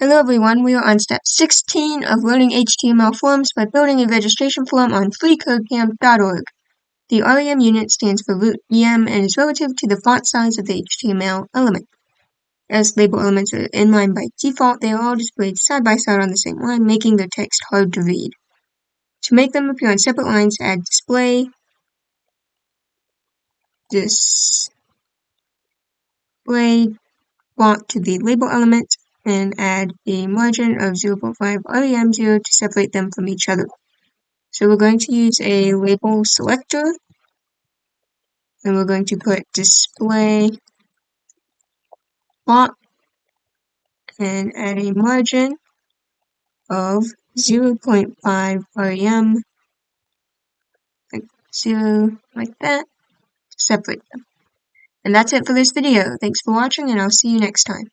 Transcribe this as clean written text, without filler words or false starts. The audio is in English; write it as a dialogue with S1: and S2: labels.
S1: Hello everyone, we are on step 16 of learning HTML forms by building a registration form on freeCodeCamp.org. The REM unit stands for root VM and is relative to the font size of the HTML element. As label elements are inline by default, they are all displayed side by side on the same line, making their text hard to read. To make them appear on separate lines, add display font to the label element, and add a margin of 0.5 REM0 to separate them from each other. So we're going to use a label selector, and we're going to put display font and add a margin of 0.5 REM, like 0, like that, to separate them. And that's it for this video. Thanks for watching, and I'll see you next time.